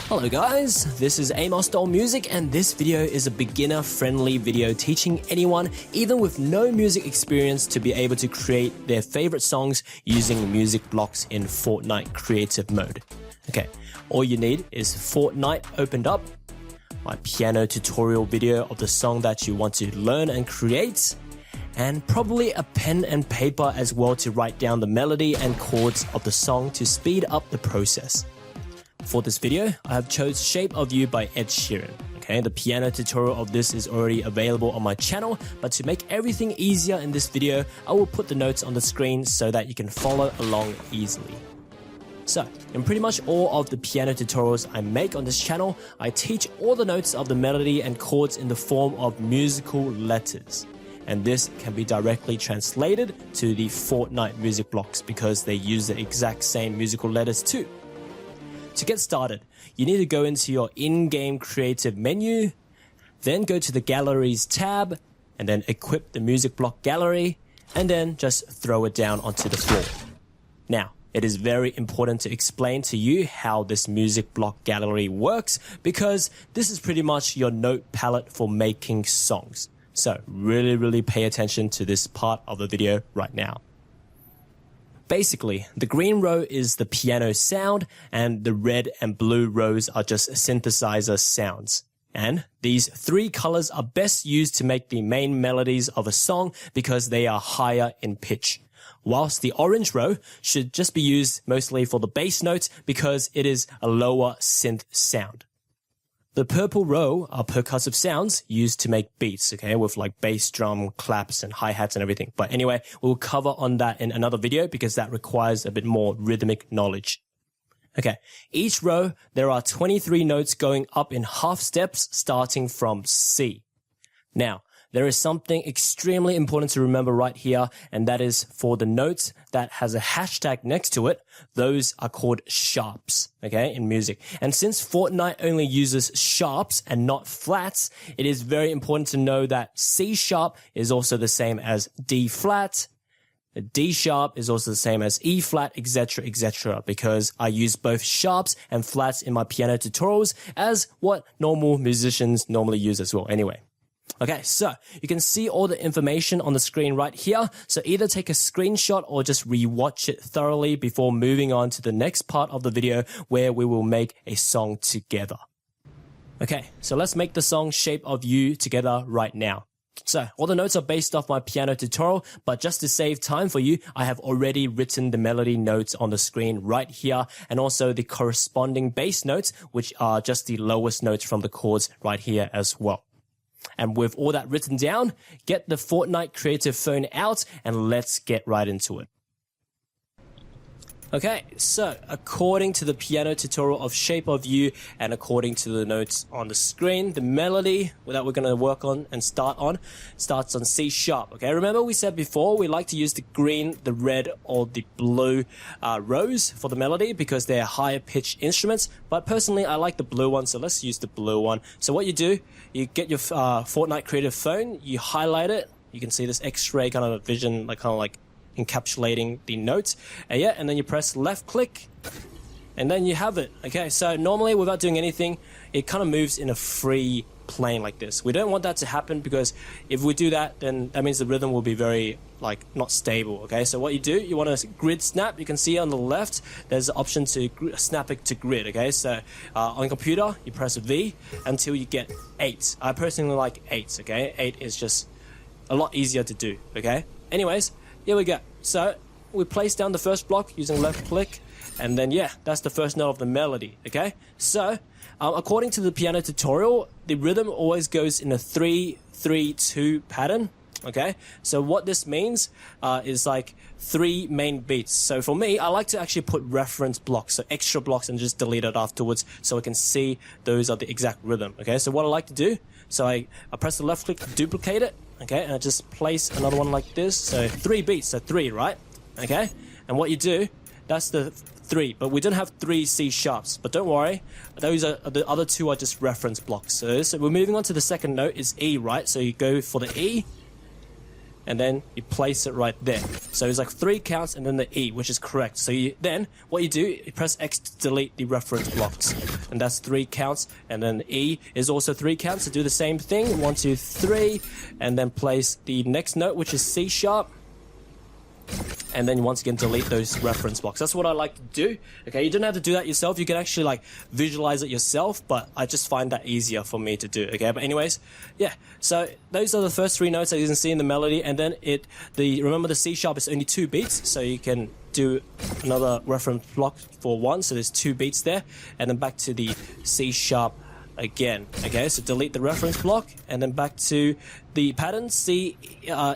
Hello guys, this is Amos Doll Music and this video is a beginner friendly video teaching anyone even with no music experience to be able to create their favorite songs using music blocks in Fortnite creative mode. Okay, all you need is Fortnite opened up, my piano tutorial video of the song that you want to learn and create, and probably a pen and paper as well to write down the melody and chords of the song to speed up the process. For this video, I have chose Shape of You by Ed Sheeran. Okay, the piano tutorial of this is already available on my channel, but to make everything easier in this video, I will put the notes on the screen so that you can follow along easily. So, in pretty much all of the piano tutorials I make on this channel, I teach all the notes of the melody and chords in the form of musical letters. And this can be directly translated to the Fortnite music blocks because they use the exact same musical letters too. To get started, you need to go into your in-game creative menu, then go to the Galleries tab, and then equip the music block gallery, and then just throw it down onto the floor. Now, it is very important to explain to you how this music block gallery works because this is pretty much your note palette for making songs. So really pay attention to this part of the video right now. Basically, the green row is the piano sound and the red and blue rows are just synthesizer sounds. And these three colors are best used to make the main melodies of a song because they are higher in pitch. Whilst the orange row should just be used mostly for the bass notes because it is a lower synth sound. The purple row are percussive sounds used to make beats, okay, with like bass drum, claps, and hi-hats and everything. But anyway, we'll cover on that in another video because that requires a bit more rhythmic knowledge. Okay, each row, there are 23 notes going up in half steps starting from C. Now, there is something extremely important to remember right here, and that is for the notes that has a hashtag next to it, those are called sharps, okay, in music. And since Fortnite only uses sharps and not flats, it is very important to know that C sharp is also the same as D flat, D sharp is also the same as E flat, etc., because I use both sharps and flats in my piano tutorials as what normal musicians normally use as well anyway. Okay, so you can see all the information on the screen right here. So either take a screenshot or just rewatch it thoroughly before moving on to the next part of the video where we will make a song together. Okay, so let's make the song Shape of You together right now. So all the notes are based off my piano tutorial, but just to save time for you, I have already written the melody notes on the screen right here and also the corresponding bass notes, which are just the lowest notes from the chords right here as well. And with all that written down, get the Fortnite creative phone out and let's get right into it. Okay, so according to the piano tutorial of Shape of You and according to the notes on the screen, the melody that we're going to work on and starts on C sharp. Okay, remember we said before we like to use the green, the red, or the blue rows for the melody because they're higher pitched instruments. But personally, I like the blue one, so let's use the blue one. So what you do, you get your Fortnite creative phone, you highlight it. You can see this X-ray kind of vision, like encapsulating the notes, and then you press left click and then you have it. Okay, so normally without doing anything it kind of moves in a free plane like this. We don't want that to happen because if we do that then that means the rhythm will be very not stable. Okay, so what you do, you want to grid snap. You can see on the left there's the option to snap it to grid. Okay, so on a computer you press V until you get 8. I personally like 8. Okay, 8 is just a lot easier to do. Okay, anyways, here we go. So we place down the first block using left click, and then that's the first note of the melody. Okay, so according to the piano tutorial, the rhythm always goes in a 3-3-2 pattern. Okay, so what this means is like 3 main beats. So for me, I like to actually put reference blocks, so extra blocks, and just delete it afterwards so I can see those are the exact rhythm. Okay, so what I like to do, so I press the left click to duplicate it. Okay, and I just place another one like this. So 3 beats, so 3, right? Okay, and what you do, that's the 3, but we don't have 3 C sharps. But don't worry, those are the other 2 are just reference blocks. So we're moving on to the second note is E, right? So you go for the E, and then you place it right there. So it's like 3 counts and then the E, which is correct. So then what you do, you press X to delete the reference blocks, and that's 3 counts, and then E is also 3 counts. So do the same thing, 1, 2, 3, and then place the next note, which is C sharp. And then once again delete those reference blocks. That's what I like to do. Okay, you don't have to do that yourself. You can actually like visualize it yourself, but I just find that easier for me to do. Okay, but anyways, yeah. So those are the first 3 notes that you can see in the melody, and then remember the C sharp is only 2 beats, so you can do another reference block for 1. So there's 2 beats there, and then back to the C sharp again. Okay, so delete the reference block, and then back to the pattern C,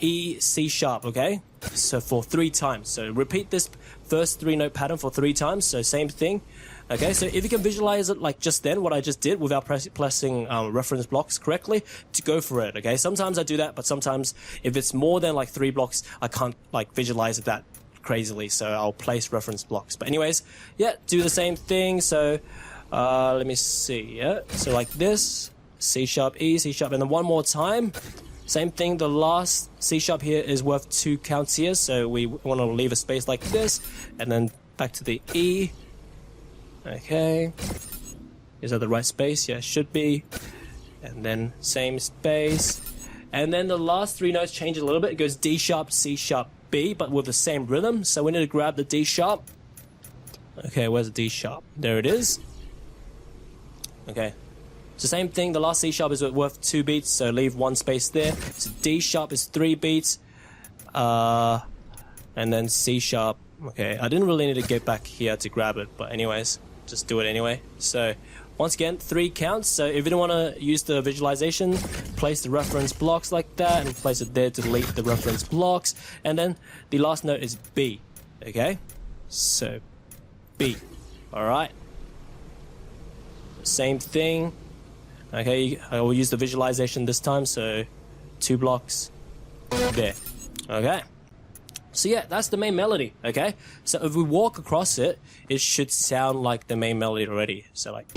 E, C sharp. Okay, so for 3 times. So repeat this first 3 note pattern for 3 times. So same thing. Okay, so if you can visualize it like just then, what I just did, without pressing reference blocks correctly, to go for it. Okay, sometimes I do that, but sometimes if it's more than like 3 blocks, I can't like visualize it that crazily, so I'll place reference blocks. But anyways, yeah, do the same thing. So let me see. Yeah, so like this, C sharp, E, C sharp, and then one more time. Same thing, the last C sharp here is worth 2 counts here, so we want to leave a space like this, and then back to the E. Okay, is that the right space? Yeah, it should be. And then same space, and then the last 3 notes change a little bit. It goes D sharp, C sharp, B, but with the same rhythm. So we need to grab the D sharp. Okay, where's the D sharp? There it is. Okay, so same thing, the last C sharp is worth 2 beats, so leave 1 space there. So D sharp is 3 beats, and then C sharp. Okay, I didn't really need to get back here to grab it, but anyways, just do it anyway. So once again, 3 counts. So if you don't want to use the visualization, place the reference blocks like that, and place it there to delete the reference blocks. And then the last note is B. Okay, so B. All right. Same thing. Okay, I will use the visualization this time, so 2 blocks there. Okay, so yeah, that's the main melody. Okay, so if we walk across it, it should sound like the main melody already. So like,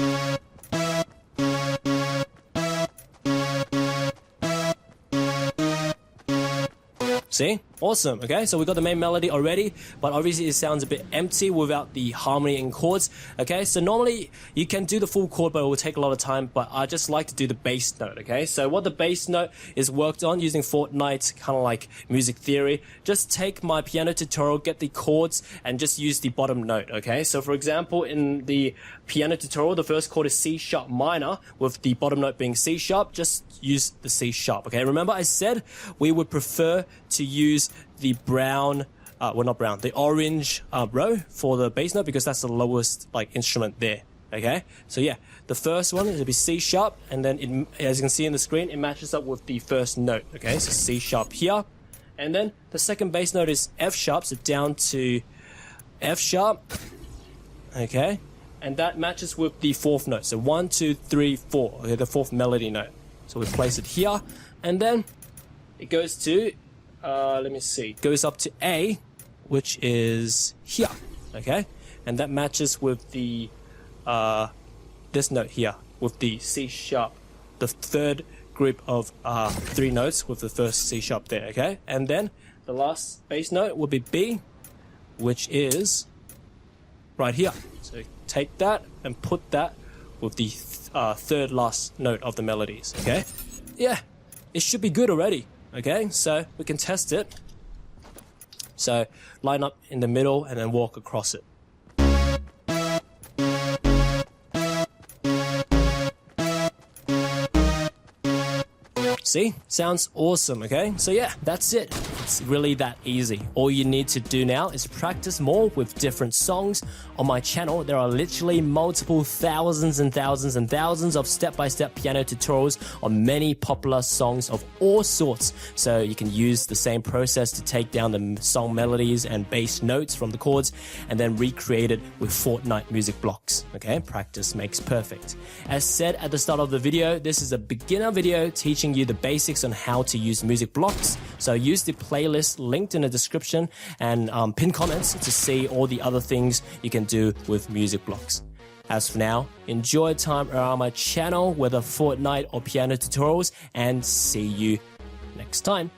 see? Awesome. Okay, so we got the main melody already, but obviously it sounds a bit empty without the harmony and chords. Okay, so normally you can do the full chord, but it will take a lot of time, but I just like to do the bass note. Okay, so what the bass note is worked on using Fortnite, kind of like music theory, just take my piano tutorial, get the chords, and just use the bottom note. Okay, so for example, in the piano tutorial, the first chord is C sharp minor, with the bottom note being C sharp. Just use the C sharp. Okay, remember I said we would prefer to use the brown, the orange row for the bass note, because that's the lowest like instrument there. Okay, so yeah, the first one is to be C sharp, and then as you can see in the screen, it matches up with the first note. Okay, so C sharp here, and then the second bass note is F sharp, so down to F sharp. Okay, and that matches with the 4th note, so 1, 2, 3, 4. Okay, the 4th melody note. So we place it here, and then it goes to let me see, goes up to A, which is here. Okay, and that matches with the this note here, with the C sharp, the 3rd group of 3 notes with the first C sharp there. Okay, and then the last bass note will be B, which is right here. So take that and put that with the 3rd last note of the melodies. Okay, yeah, it should be good already. Okay, so we can test it. So line up in the middle and then walk across it. See? Sounds awesome, okay? So yeah, that's it. It's really that easy. All you need to do now is practice more with different songs. On my channel, there are literally multiple thousands and thousands and thousands of step-by-step piano tutorials on many popular songs of all sorts. So you can use the same process to take down the song melodies and bass notes from the chords and then recreate it with Fortnite music blocks. Okay, practice makes perfect. As said at the start of the video, this is a beginner video teaching you the basics on how to use music blocks. So use the playlist linked in the description and pin comments to see all the other things you can do with music blocks. As for now, enjoy time around my channel, whether Fortnite or piano tutorials, and see you next time.